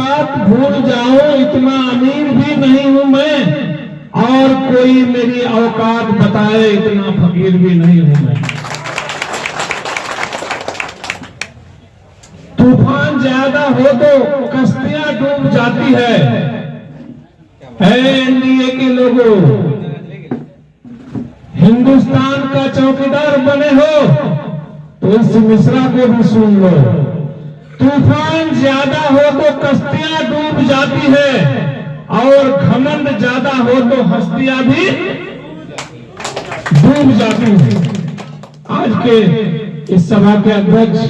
औकात भूल जाओ, इतना अमीर भी नहीं हूं मैं, और कोई मेरी औकात बताए, इतना फकीर भी नहीं हूं मैं। तूफान ज्यादा हो तो कश्तियां डूब जाती है। एनडीए के लोगों, हिंदुस्तान का चौकीदार बने हो तो इस मिश्रा को भी सुन लो। तूफान ज्यादा हो तो कश्तियां डूब जाती है, और घमंड ज्यादा हो तो हस्तियां भी डूब जाती है। आज के इस सभा के अध्यक्ष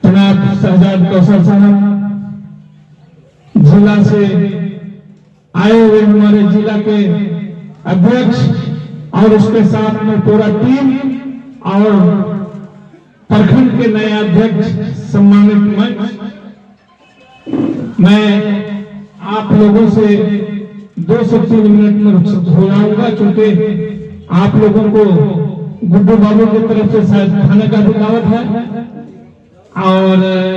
जनाब शहजाद कौशल साहब, जिला से आए हुए हमारे जिला के अध्यक्ष और उसके साथ में पूरा टीम, और प्रखंड के नए अध्यक्ष सम्मानित मंच, मैं आप लोगों से 2 से 3 मिनट में हो जाऊंगा, क्योंकि आप लोगों को गुड्डू बाबू की तरफ से शायद खाने का भी दावत है, और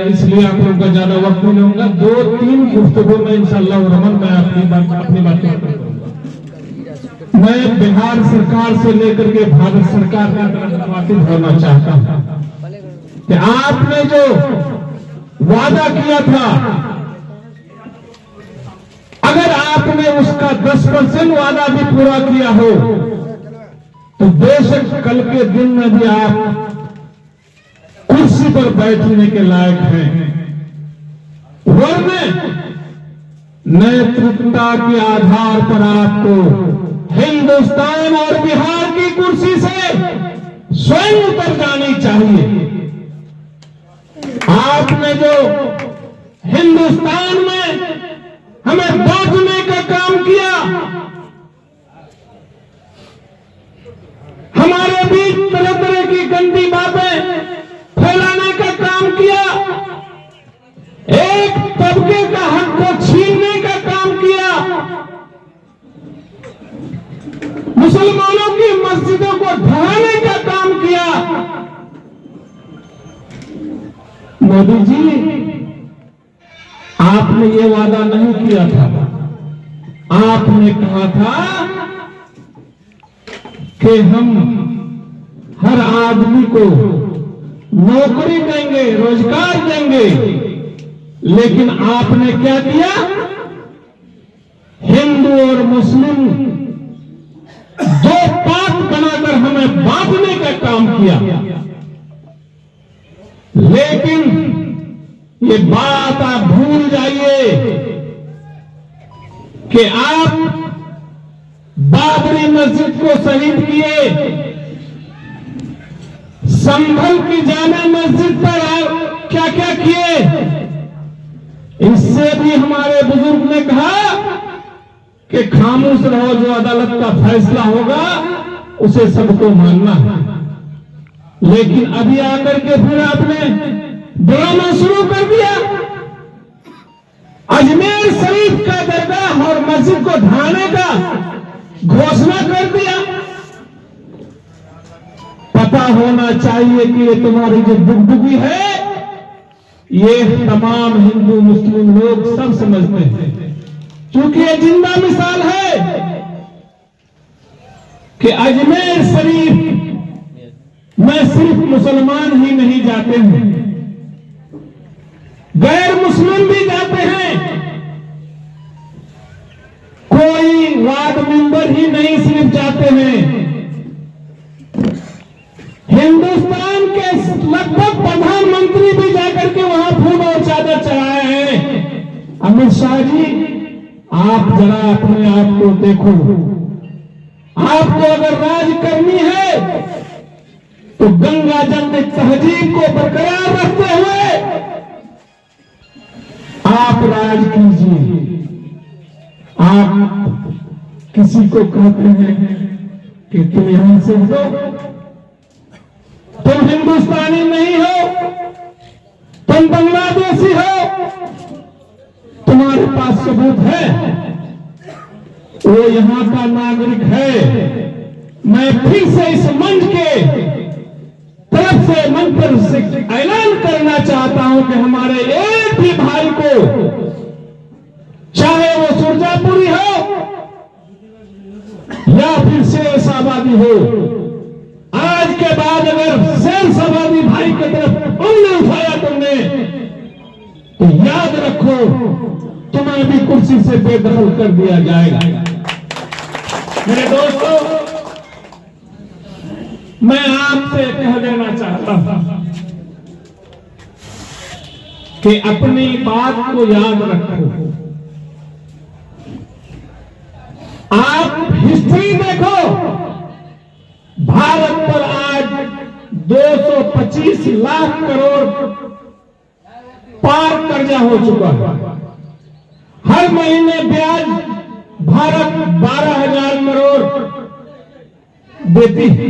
इसलिए आप लोगों का ज्यादा वक्त नहीं लूंगा। 2-3 गुफ्तगू में इंशाअल्लाह रहमान मैं अपनी बात करूंगा। मैं बिहार सरकार से लेकर के भारत सरकार का धन्यवाद होना चाहता हूं कि आपने जो वादा किया था, अगर आपने उसका 10% वादा भी पूरा किया हो तो बेशक कल के दिन में भी आप कुर्सी पर बैठने के लायक हैं। वरना नेतृत्वता के आधार पर आपको हिंदुस्तान और बिहार की कुर्सी से स्वयं उतर जानी चाहिए। आपने जो हिंदुस्तान में हमें बांटने का काम किया, हमारे बीच तरह तरह की गंदी बातें फैलाने का काम किया, एक तबके का हक को छीनने का काम किया, मुसलमानों की मस्जिदों को ढहाने का काम किया। मोदी जी, आपने ये वादा नहीं किया था। आपने कहा था कि हम हर आदमी को नौकरी देंगे, रोजगार देंगे, लेकिन आपने क्या किया? हिंदू और मुस्लिम दो पात बनाकर हमें बांटने का काम किया। लेकिन ये बात आप भूल जाइए कि आप बाबरी मस्जिद को शहीद किए, संभल की जामा मस्जिद पर आप क्या क्या किए। इससे भी हमारे बुजुर्ग ने कहा कि खामोश रहो, जो अदालत का फैसला होगा उसे सबको मानना है। लेकिन अभी आकर के फिर आपने ड्रामा शुरू कर दिया। अजमेर शरीफ का दरगाह और मस्जिद को ढहाने का घोषणा कर दिया। पता होना चाहिए कि ये तुम्हारी जो दुगदुगी है, ये तमाम हिंदू मुस्लिम लोग सब समझते हैं, क्योंकि ये जिंदा मिसाल है कि अजमेर शरीफ में सिर्फ मुसलमान ही नहीं जाते हैं, गैर मुस्लिम भी जाते हैं। कोई वार्ड मेंबर ही नहीं सिर्फ जाते हैं, हिंदुस्तान के लगभग प्रधानमंत्री भी जाकर के वहां फूल और चादर चढ़ाए हैं। अमित शाह जी, आप जरा अपने आप को देखो। आपको अगर राज करनी है तो गंगा जमनी तहजीब को बरकरार रखते हुए आप राज कीजिए। आप किसी को कहते हैं कि तुम यहां से हो, तुम हिंदुस्तानी नहीं हो, तुम बांग्लादेशी हो, तुम्हारे पास सबूत है, वो यहां का नागरिक है। मैं फिर से इस मंच के तरफ से मंत्र से ऐलान करना चाहता हूं कि हमारे एक भी भाई को, चाहे वो सुरजापुरी हो या फिर शेर शाबादी हो, आज के बाद अगर शेर शाबादी भाई की तरफ उंगली उठाया तुमने तो याद रखो तुम्हें भी कुर्सी से बेदखल कर दिया जाएगा। मेरे दोस्तों, मैं आपसे कह देना चाहता हूं कि अपनी बात को याद रखो। आप हिस्ट्री देखो, भारत पर आज 225 लाख करोड़ पार कर्जा हो चुका है। हर महीने ब्याज भारत 12,000 करोड़ देती है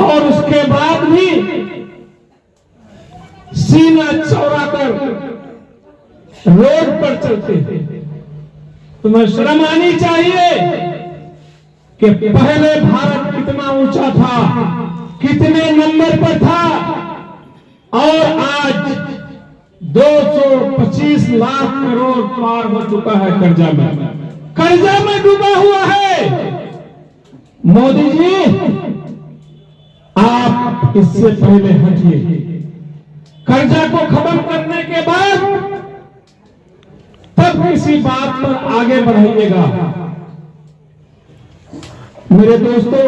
और उसके बाद भी सीना चौड़ा कर रोड पर चलते हैं। तुम्हें शर्म आनी चाहिए कि पहले भारत कितना ऊंचा था, कितने नंबर पर था और आज 225 लाख करोड़ पार हो चुका है कर्जा में डूबा हुआ है। मोदी जी, आप इससे पहले हटिए। कर्जा को खत्म करने के बाद तब किसी बात पर आगे बढ़ाइएगा। मेरे दोस्तों,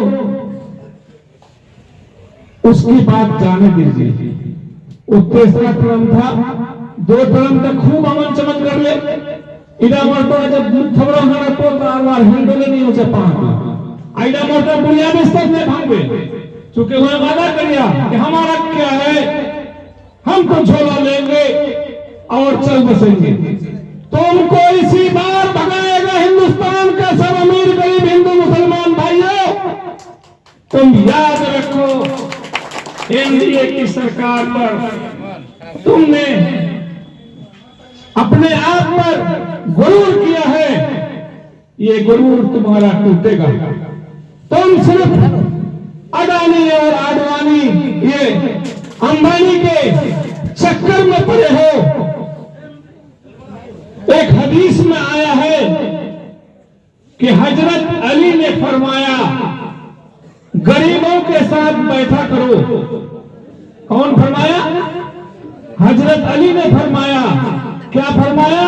उसकी बात जाने दीजिए। वो तीसरा टर्म था, 2 टर्म तक खूब अमन चमन कर ले। इधर मरतो जब खबरों हमारा पोता हिंदुले नहीं उसे पाना आइडा मोटा बुनियादी स्तर में भांगे, चूंकि उन्हें वादा किया कि हमारा क्या है, हम तो झोला लेंगे और चल बसेंगे। तुमको इसी बार भगाएगा हिंदुस्तान का सब अमीर गरीब हिंदू मुसलमान भाइयों। तुम याद रखो, एनडीए की सरकार पर तुमने अपने आप पर गुरूर किया है, ये गुरूर तुम्हारा टूटेगा। तुम सिर्फ अडानी और आडवाणी, ये अंबानी के चक्कर में पड़े हो। एक हदीस में आया है कि हजरत अली ने फरमाया, गरीबों के साथ बैठा करो। कौन फरमाया? हजरत अली ने फरमाया। क्या फरमाया?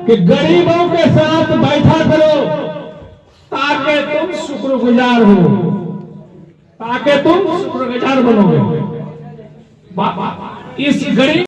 कि गरीबों के साथ बैठा करो ताकि तुम शुक्रगुजार हो, ताकि तुम शुक्रगुजार बनोगे। इस गरीब